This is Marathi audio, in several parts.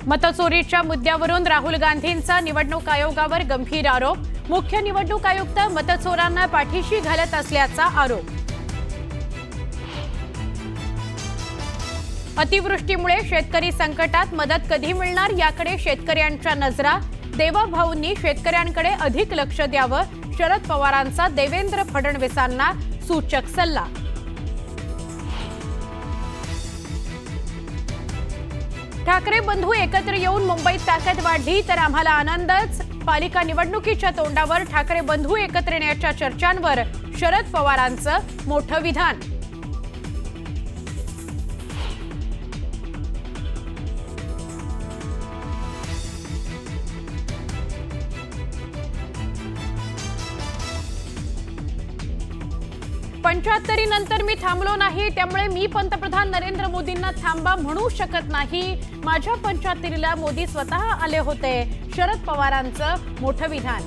मतचोरीच्या मुद्द्यावरून राहुल गांधींचा निवडणूक आयोगावर गंभीर आरोप। मुख्य निवडणूक आयुक्त मतचोरांना पाठीशी घालत असल्याचा आरोप। अतिवृष्टीमुळे शेतकरी संकटात, मदत कधी मिळणार याकडे शेतकऱ्यांच्या नजरा। देवाभाऊंनी शेतकऱ्यांकडे अधिक लक्ष द्यावं, शरद पवारांचा देवेंद्र फडणवीसांना सूचक सल्ला। ठाकरे बंधू एकत्र येऊन मुंबईत ताकद वाढली तर आम्हाला आनंदच। पालिका निवडणुकीच्या तोंडावर ठाकरे बंधू एकत्र येण्याच्या चर्चांवर शरद पवारांचं मोठं विधान। पंचाहत्तरीनंतर मी थांबलो नाही, त्यामुळे मी पंतप्रधान नरेंद्र मोदींना थांबा म्हणू शकत नाही। माझ्या 75ला मोदी स्वतः आले होते, शरद पवारांचं मोठं विधान।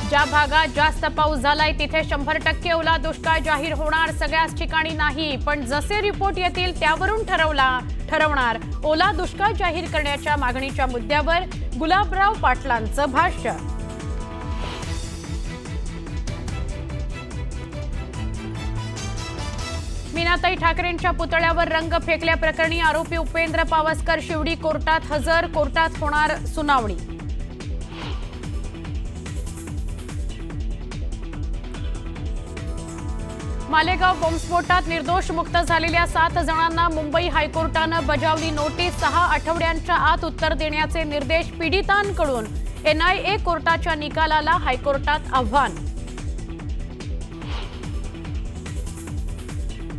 ज्या भागात जास्त पाऊस झालाय तिथे 100% ओला दुष्काळ जाहीर होणार। सगळ्याच ठिकाणी नाही, पण जसे रिपोर्ट येतील त्यावरून ठरवणार। ओला दुष्काळ जाहीर करण्याच्या मागणीच्या मुद्द्यावर गुलाबराव पाटलांचं भाष्य। मीनाताई ठाकरेंच्या पुतळ्यावर रंग फेकल्याप्रकरणी आरोपी उपेंद्र पावसकर शिवडी कोर्टात हजर। कोर्टात होणार सुनावणी। मालेगाव बॉम्बस्फोटात निर्दोष मुक्त झालेल्या 7 जणांना मुंबई हायकोर्टानं बजावली नोटीस। 6 आठवड्यांच्या आत उत्तर देण्याचे निर्देश पीडितांकडून। NIA कोर्टाच्या निकालाला हायकोर्टात आव्हान।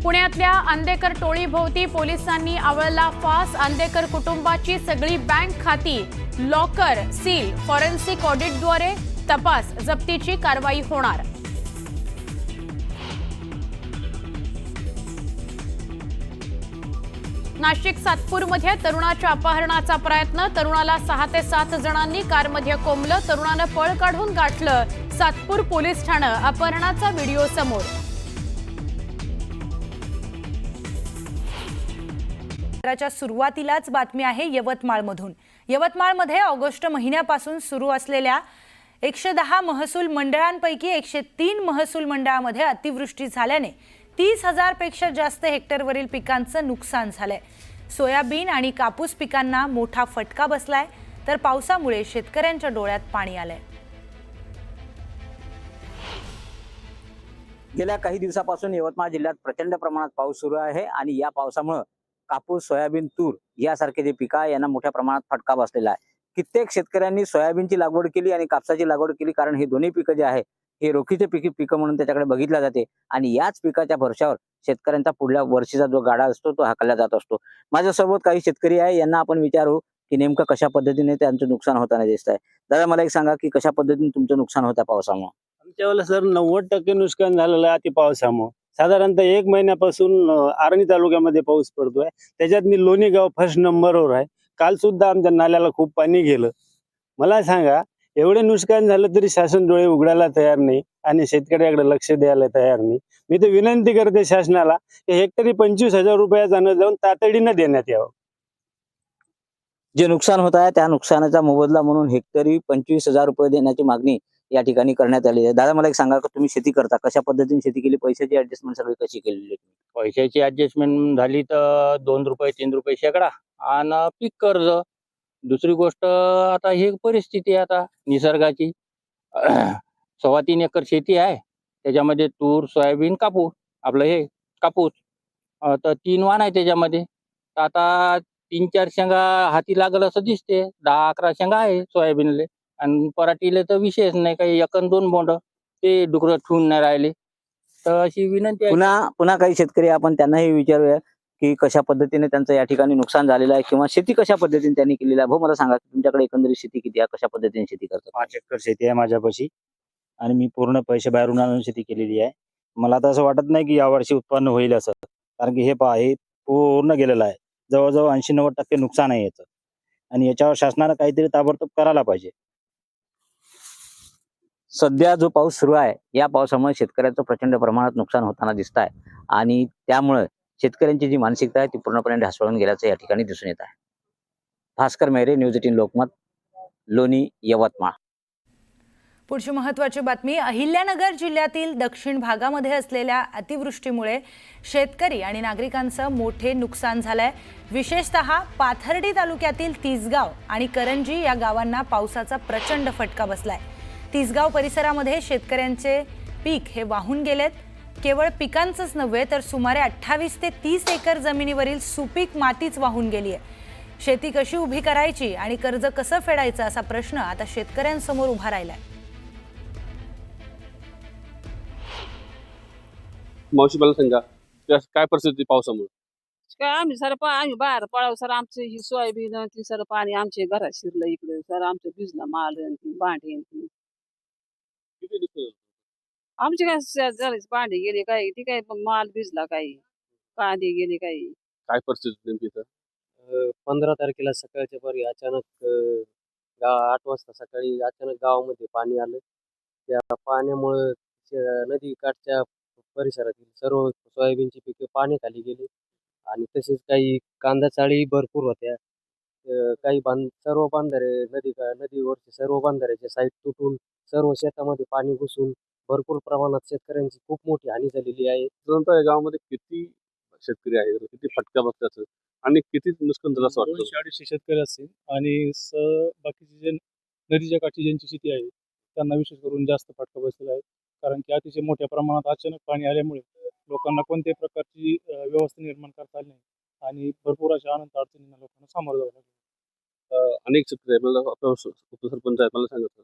पुण्यातल्या आंदेकर टोळीभोवती पोलिसांनी आवळला फास। आंदेकर कुटुंबाची सगळी बँक खाती, लॉकर सील। फॉरेन्सिक ऑडिटद्वारे तपास, जप्तीची कारवाई होणार। नाशिक सातपूरमध्ये तरुणाच्या अपहरणाचा प्रयत्न। तरुणाला 6 ते 7 जणांनी कारमध्ये कोंबलं। तरुणानं पळ काढून गाठलं सातपूर पोलीस ठाणं। अपहरणाचा व्हिडिओ समोर। सुरुवातीलाच बातमी आहे यवतमाळमधून। यवतमाळमध्ये ऑगस्ट महिन्यापासून सुरू असलेल्या 110 महसूल मंडळांपैकी 103 महसूल मंडळामध्ये अतिवृष्टी झाल्याने 30,000 पेक्षा जास्त हेक्टरवरील पिकांचं नुकसान झालंय। सोयाबीन आणि कापूस पिकांना मोठा फटका बसलाय, तर पावसामुळे शेतकऱ्यांच्या डोळ्यात पाणी आलंय। गेल्या काही दिवसापासून यवतमाळ जिल्ह्यात प्रचंड प्रमाणात पाऊस सुरू आहे आणि या पावसामुळे कापूस, सोयाबीन, तूर यासारखे जे पिकं आहे यांना मोठ्या प्रमाणात फटका बसलेला आहे। कित्येक शेतकऱ्यांनी सोयाबीनची लागवड केली आणि कापसाची लागवड केली, कारण हे दोन्ही पिकं जे आहे हे रोखीचे पिकं म्हणून त्याच्याकडे बघितल्या जाते आणि याच पिकाच्या भरशावर शेतकऱ्यांचा पुढल्या वर्षीचा जो गाडा असतो तो हाकलला जात असतो। माझ्यासोबत काही शेतकरी आहे, यांना आपण विचारू की नेमकं कशा पद्धतीने त्यांचं नुकसान होताना दिसत आहे। दादा, मला एक सांगा की कशा पद्धतीने तुमचं नुकसान होतं पावसामुळे? आमच्या वेळेला सर 90% नुकसान झालेलं आहे अति पावसामुळे। साधारणतः 1 महिन्यापासून आर्णी तालुक्यामध्ये पाऊस पडतोय, त्याच्यात लोणी गाव फर्स्ट नंबरवर आहे। काल सुद्धा आमच्या नाल्याला खूप पाणी गेलं। मला सांगा, एवढे नुकसान झालं तरी शासन डोळे उघडायला तयार नाही आणि शेतकऱ्याकडे लक्ष द्यायला तयार नाही। मी तर विनंती करते शासनाला की हेक्टरी 25,000 रुपयाचा अनुदान तातडीनं देण्यात यावं। जे नुकसान होत आहे त्या नुकसानाचा मोबदला म्हणून हेक्टरी 25,000 रुपये देण्याची मागणी या ठिकाणी करण्यात आली आहे। दादा, मला एक सांगा की तुम्ही शेती करता, कशा पद्धतीने शेती केली? पैशाची ऍडजस्टमेंट सगळी कशी केलेली? पैशाची ऍडजस्टमेंट झाली तर 2 रुपये 3 रुपये शेकडा आणि पीक कर्ज। दुसरी गोष्ट, आता ही परिस्थिती आता निसर्गाची 3.25 एकर शेती आहे, त्याच्यामध्ये तूर, सोयाबीन, कापूस। आपलं हे कापूस तर 3 वाण आहे त्याच्यामध्ये। आता 3-4 शेंगा हाती लागल असं दिसते। 10-11 शेंगा आहे सोयाबीनले आणि पराठीले तर विशेष नाही, काही 1-2 बोंड ते डुकरं ठेवून नाही राहिले। तर अशी विनंती आहे। पुन्हा काही शेतकरी आपण त्यांनाही विचारूया की कशा पद्धतीने त्यांचं या ठिकाणी नुकसान झालेलं आहे किंवा शेती कशा पद्धतीने त्यांनी केलेली आहे। भाऊ, मला सांगा तुमच्याकडे एकंदरीत शेती किती आहे, कशा पद्धतीने शेती करतात? 5 एकर शेती आहे माझ्यापाशी आणि मी पूर्ण पैसे बाहेरून आणून शेती केलेली आहे। मला तर असं वाटत नाही की यावर्षी उत्पन्न होईल असं, कारण की हे पूर्ण गेलेलं आहे। जवळजवळ 80-90% नुकसान आहे याचं आणि याच्यावर शासनानं काहीतरी ताबडतोब करायला पाहिजे। सध्या जो पाऊस सुरू आहे या पावसामुळे शेतकऱ्याचं प्रचंड प्रमाणात नुकसान होताना दिसत आहे आणि त्यामुळे शेतकऱ्यांची जी मानसिकता आहे ती पूर्णपणे ढासळून गेल्याचं या ठिकाणी दिसून येत आहे. भास्कर मेहरे, न्यूज 18 लोकमत, लोणी, यवतमाळ. पुढची महत्त्वाची बातमी. अहिल्यानगर जिल्ह्यातील दक्षिण भागामध्ये असलेल्या अतिवृष्टीमुळे शेतकरी आणि नागरिकांचं मोठे नुकसान झालंय. विशेषतः पाथर्डी तालुक्यातील तिसगाव आणि करंजी या गावांना पावसाचा प्रचंड फटका बसलाय. तिसगाव परिसरामध्ये शेतकऱ्यांचे पीक हे वाहून गेलेत. केवळ पिकांचंच नव्हे तर सुमारे 28 ते 30 एकर जमिनीवरील सुपीक मातीच वाहून गेली आहे. शेती कशी उभी करायची आणि कर्ज कसं फेडायचं असा प्रश्न आता शेतकऱ्यांसमोर उभा राहिलाय. मावशी मला सांगा काय परिस्थिती पावसामुळे? काय आम्ही आम्ही बाहेर पळाव सर, आमचे ही सोयाबीन आणि ती सर पाणी आमच्या घरात शिरलं इकडे सर, आमचं भिजलं माल आणि ती भांडी आणि ती किती नुकसान झालं? आमचे काय झाले, भांडे गेले काही, ती काय माल भिजला काही, कांदे गेले काही. काय परिस्थिती नेमकी इथं? 15 तारखेला सकाळच्या पारी अचानक 8 वाजता सकाळी अचानक गावामध्ये पाणी आलं. त्या पाण्यामुळं नदी काठच्या परिसरातील सर्व सोयाबीनची पिके पाण्याखाली गेली आणि तसेच काही कांदा चाळी भरपूर होत्या. काही सर्व बांधारे नदीवरचे सर्व बांधाऱ्याचे साईड तुटून सर्व शेतामध्ये पाणी घुसून भरपूर प्रमाणात शेतकऱ्यांची खूप मोठी हानी झालेली आहे. साधारणतः या गावामध्ये किती शेतकरी आहेत, किती फटका बसल्याचं आणि किती नुकसान झालं असं वाटतं? 200-250 शेतकरी असतील आणि बाकीचे जे नदीच्या काठी ज्यांची शेती आहे त्यांना विशेष करून जास्त फटका बसलेला आहे. कारण की अतिशय मोठ्या प्रमाणात अचानक पाणी आल्यामुळे लोकांना कोणत्याही प्रकारची व्यवस्था निर्माण करता आली नाही आणि भरपूर अशा अनंत अडचणींना लोकांना सामोरं जावं लागलं. अनेक शेतकरी आहेत, मला उपसरपंच आहेत, मला सांगत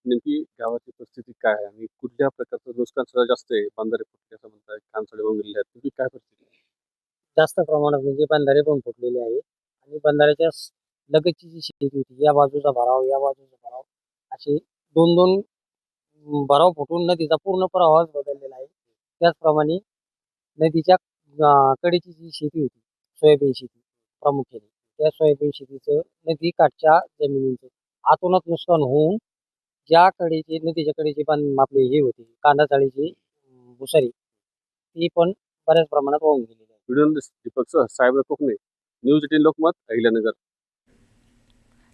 नेमकी गावाची परिस्थिती काय आहे आणि कुठल्या प्रकारचं नुकसान सगळं जास्त आहे? बांधारे फुटले असं म्हणतात, खानसाडे वाहून गेले आहेत, नेमकी काय परिस्थिती आहे? जास्त प्रमाणात म्हणजे बंधारे पण फुटलेले आहे आणि बंधाऱ्याच्या लगतची जी शेती होती, या बाजूचा भराव या बाजूचा भराव असे 2-2 भराव फुटून नदीचा पूर्ण प्रवाहच बदललेला आहे. त्याचप्रमाणे नदीच्या कडेची जी शेती होती सोयाबीन शेती प्रामुख्याने, त्या सोयाबीन शेतीचं नदी काठच्या जमिनीचं आतूनच नुकसान होऊन ज्या कडेचे नदीच्या कडेचे पण आपले हे होते कांदा चाळीची भुसारी ती पण बऱ्याच प्रमाणात वाहून गेलेली आहे. व्हिडिओ दीपक साहेब कोकणे, न्यूज 18 लोकमत, अहिल्यानगर.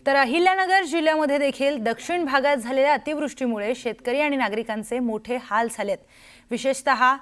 तर अहिल्यानगर जिल्ह्यामध्ये देखील दक्षिण भागात झालेल्या अतिवृष्टीमुळे शेतकरी आणि नागरिकांचे मोठे हाल झालेत. विशेषतः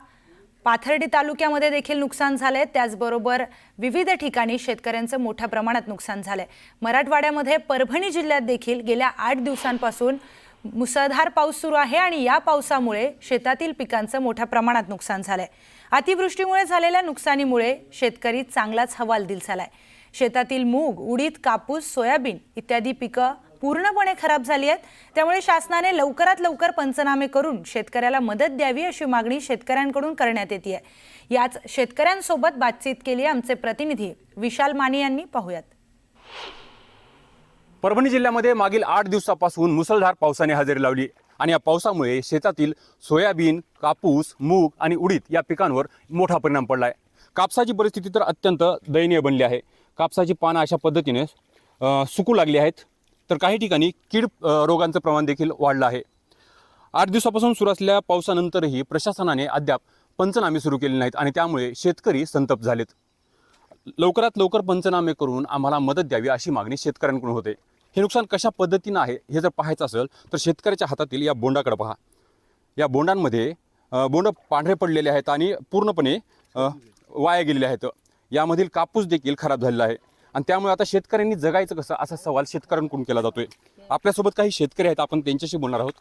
पाथर्डी तालुक्यामध्ये देखील नुकसान झाले. त्याचबरोबर विविध ठिकाणी शेतकऱ्यांचं मोठ्या प्रमाणात नुकसान झालंय. मराठवाड्यामध्ये परभणी जिल्ह्यात देखील गेल्या 8 दिवसांपासून मुसळधार पाऊस सुरू आहे आणि या पावसामुळे शेतातील पिकांचं मोठ्या प्रमाणात नुकसान झालंय. अतिवृष्टीमुळे झालेल्या नुकसानीमुळे शेतकरी चांगलाच हवालदिल झालाय. शेतातील मूग, उडीद, कापूस, सोयाबीन इत्यादी पिकं पूर्णपणे खराब झाली आहेत. त्यामुळे शासनाने लवकरात लवकर पंचनामे करून शेतकऱ्याला मदत द्यावी अशी मागणी शेतकऱ्यांकडून करण्यात येते आहे. याच शेतकऱ्यांसोबत बातचीत केली आमचे प्रतिनिधी विशाल माने यांनी. पाहूयात. परभणी जिल्ह्यामध्ये मागील 8 दिवसापासून मुसळधार पावसाने हजेरी लावली आणि या पावसामुळे शेतातील सोयाबीन, कापूस, मूग आणि उडीद या पिकांवर मोठा परिणाम पडला आहे. कापसाची परिस्थिती तर अत्यंत दयनीय बनली आहे. कापसाची पानं अशा पद्धतीने सुकू लागली आहेत, तर काही ठिकाणी कीड रोगांचं प्रमाण देखील वाढलं आहे. 8 दिवसापासून सुरू असलेल्या पावसानंतरही प्रशासनाने अद्याप पंचनामे सुरू केले नाहीत आणि त्यामुळे शेतकरी संतप्त झालेत. लवकरात लवकर पंचनामे करून आम्हाला मदत द्यावी अशी मागणी शेतकऱ्यांकडून होते. हे नुकसान कशा पद्धतीनं आहे हे जर पाहायचं असेल तर शेतकऱ्याच्या हातातील या बोंडाकडे पहा. या बोंडांमध्ये बोंड पांढरे पडलेले आहेत आणि पूर्णपणे वाया गेलेले आहेत. यामधील कापूस देखील खराब झालेला आहे आणि त्यामुळे आता शेतकऱ्यांनी जगायचं कसं असा सवाल शेतकऱ्यांकडून केला जातोय. आपल्यासोबत काही शेतकरी आहेत, आपण त्यांच्याशी बोलणार आहोत.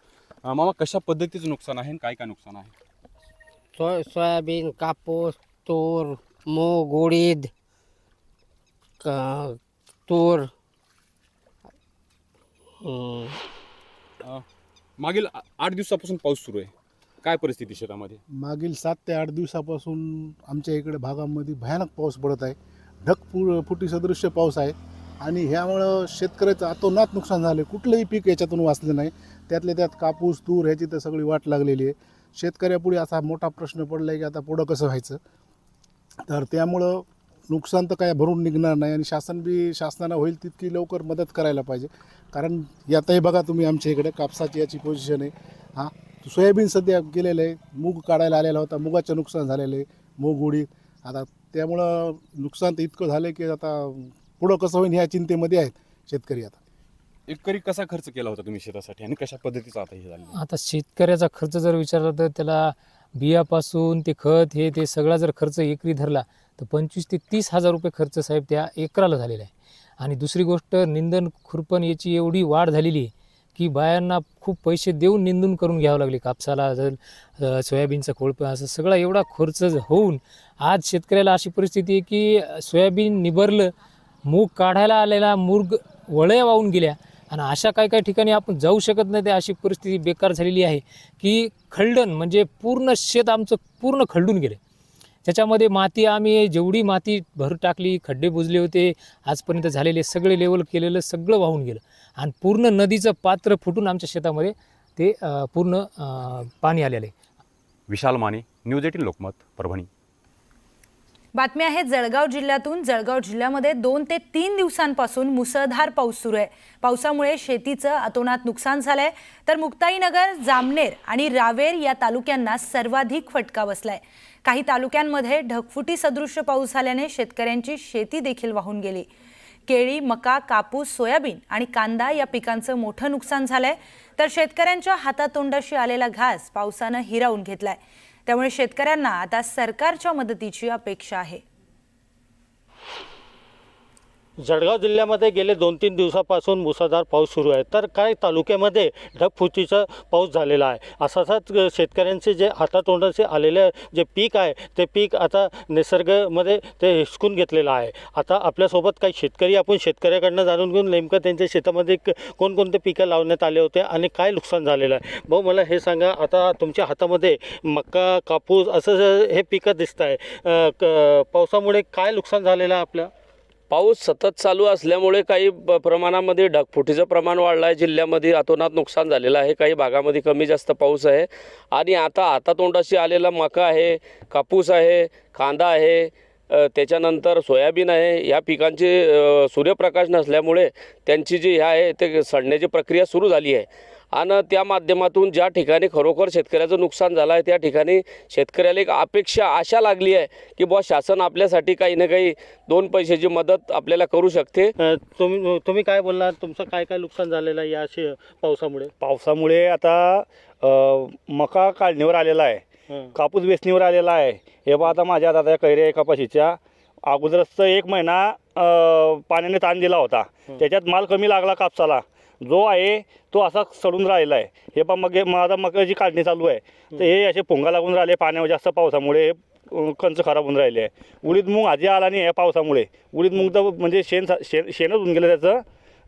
मामा, कशा पद्धतीचं नुकसान आहे आणि काय काय नुकसान आहे? सोयाबीन, कापूस, तूर, मूग, उडीद, तूर. मागील 8 दिवसापासून पाऊस सुरू आहे, काय परिस्थिती शेतामध्ये? मागील 7 ते 8 दिवसापासून आमच्या इकडे भागामध्ये भयानक पाऊस पडत आहे. ढगफुटी सदृश्य पाऊस आहे आणि ह्यामुळं शेतकऱ्याचं अतोनात नुकसान झालं. कुठलंही पीक याच्यातून वाचलं नाही. त्यातल्या त्यात कापूस, तूर ह्याची तर सगळी वाट लागलेली आहे. शेतकऱ्यापुढे असा मोठा प्रश्न पडला आहे की आता पुढं कसं व्हायचं. तर त्यामुळं नुकसान तर काय भरून निघणार नाही आणि शासनानं होईल तितकी लवकर मदत करायला पाहिजे. कारण यातही बघा तुम्ही आमच्या इकडे कापसाची याची पोझिशन आहे. हां, सोयाबीन सध्या गेलेलं आहे, मूग काढायला आलेला होता, मुगाचं नुकसान झालेलं आहे, मूग उडीद. आता त्यामुळं नुकसान तर इतकं झालं की आता पुढं कसं होईल ह्या चिंतेमध्ये आहेत शेतकरी. आता एकरी कसा खर्च केला होता तुम्ही शेतासाठी आणि कशा पद्धतीचा आता हे झालं? आता शेतकऱ्याचा खर्च जर विचारला तर त्याला बियापासून ते खत हे ते सगळा जर खर्च एकरी धरला तर 25 ते 30 हजार रुपये खर्च साहेब त्या एकराला झालेला आहे. आणि दुसरी गोष्ट निंदन खुरपण याची एवढी वाढ झालेली आहे की बायांना खूप पैसे देऊन निंदून करून घ्यावं लागले. कापसाला जर सोयाबीनचा कोळपं असं सगळा एवढा खर्च होऊन आज शेतकऱ्याला अशी परिस्थिती आहे की सोयाबीन निभरलं, मूग काढायला आलेला मूग वळ्या वाहून गेल्या आणि अशा काही ठिकाणी आपण जाऊ शकत नाही. ते अशी परिस्थिती बेकार झालेली आहे की खळदण म्हणजे पूर्ण शेत आमचं पूर्ण खळडून गेले. त्याच्यामध्ये माती आम्ही जेवढी माती भर टाकली, खड्डे बुजले होते आजपर्यंत झालेले सगळे लेवल केलेलं सगळं वाहून गेलं आणि पूर्ण नदीचं पात्र फुटून आमच्या शेतामध्ये ते पूर्ण पाणी आलेलं आहे. विशाल माने, न्यूज 18 लोकमत, परभणी. बातमी आहे जळगाव जिल्ह्यातून. जळगाव जिल्ह्यामध्ये 2 ते 3 दिवसांपासून मुसळधार पाऊस सुरू आहे. पावसामुळे शेतीचं अतोनात नुकसान झालंय, तर मुक्ताईनगर, जामनेर आणि रावेर या तालुक्यांना सर्वाधिक फटका बसलाय. काही तालुक्यांमध्ये ढगफुटी सदृश्य पाऊस झाल्याने शेतकऱ्यांची शेती देखील वाहून गेली. केळी, मका, कापूस, सोयाबीन आणि कांदा या पिकांचं मोठं नुकसान झालंय, तर शेतकऱ्यांच्या हातातोंडाशी आलेला घास पावसानं हिरावून घेतलाय. त्यामुळे शेतकऱ्यांना आता सरकारच्या मदतीची अपेक्षा आहे. जळगाव जिल्ह्यामध्ये गेले 2-3 दिवसापासून मुसळधार पाऊस सुरू आहे, तर काही तालुक्यामध्ये ढगफुटीचा पाऊस झालेला आहे. असाच शेतकऱ्यांचे जे हातातोंडाचे आलेले जे पीक आहे ते पीक आता निसर्गामध्ये ते हिसकून घेतलेलं आहे. आता आपल्यासोबत काही शेतकरी, आपण शेतकऱ्याकडनं जाणून घेऊन नेमकं त्यांच्या शेतामध्ये कोणकोणते पिकं लावण्यात आले होते आणि काय नुकसान झालेलं आहे. भाऊ, मला हे सांगा, आता तुमच्या हातामध्ये मका, कापूस असं हे पिकं दिसत आहे, पावसामुळे काय नुकसान झालेलं आहे आपलं? पाऊस सतत चालू असल्यामुळे काही प्रमाणामध्ये ढगफुटीचं प्रमाण वाढलं आहे. जिल्ह्यामध्ये अतोनात नुकसान झालेलं आहे. काही भागामध्ये कमी जास्त पाऊस आहे आणि आता हातातोंडाशी आलेला मका आहे, कापूस आहे, कांदा आहे, त्याच्यानंतर सोयाबीन आहे. या पिकांचे सूर्यप्रकाश नसल्यामुळे त्यांची जी आहे ते सडण्याची प्रक्रिया सुरू झाली आहे आणि त्या माध्यमातून ज्या ठिकाणी खरोखर शेतकऱ्याचं नुकसान झालं आहे त्या ठिकाणी शेतकऱ्याला एक अपेक्षा, आशा लागली आहे की बुवा शासन आपल्यासाठी काही ना काही 2 पैशाची मदत आपल्याला करू शकते. तुम्ही काय बोलणार, तुमचं काय काय नुकसान झालेलं आहे या पावसामुळे? पावसामुळे आता मका काढणीवर आलेला आहे, कापूस वेचणीवर आलेला आहे. हे बघा, आता माझ्या आता कैऱ्या आहे कपाशीच्या. अगोदरच 1 महिना पाण्याने ताण दिला होता, त्याच्यात माल कमी लागला. कापसाला जो आहे तो असा सडून राहिला आहे. हे पण मग माझा मकाची काढणी चालू आहे, तर हे असे पोंगा लागून राहिले पाण्यावर जास्त पावसामुळे. कंच खराब होऊन राहिले आहे. उडीद मूग आधी आला नाही या पावसामुळे. उडीद मूग तर म्हणजे शेणच होऊन गेलं त्याचं.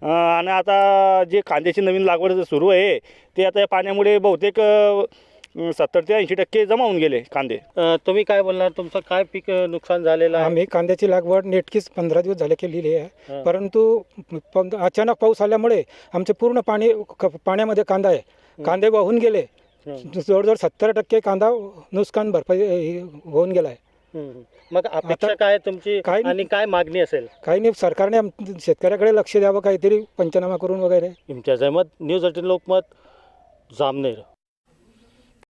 आणि आता जे कांद्याची नवीन लागवड सुरू आहे ते आता या पाण्यामुळे बहुतेक 70 ते 80% जमा होऊन गेले कांदे. तुम्ही काय बोलणार, तुमचं काय पीक नुकसान झालेलं आहे? आम्ही कांद्याची लागवड नेटकीच 15 दिवस झाले केलेली आहे, परंतु अचानक पाऊस आल्यामुळे आमचे पूर्ण पाण्यामध्ये कांदा आहे. कांदे वाहून गेले. जवळजवळ 70% कांदा नुकसान भरपाई होऊन गेला आहे. मग अपेक्षा काय तुमची आणि काय मागणी असेल? काही नाही, सरकारने शेतकऱ्याकडे लक्ष द्यावं, काहीतरी पंचनामा करून वगैरे. इम्तियाज अहमद, न्यूज 18 लोकमत, जामनेर.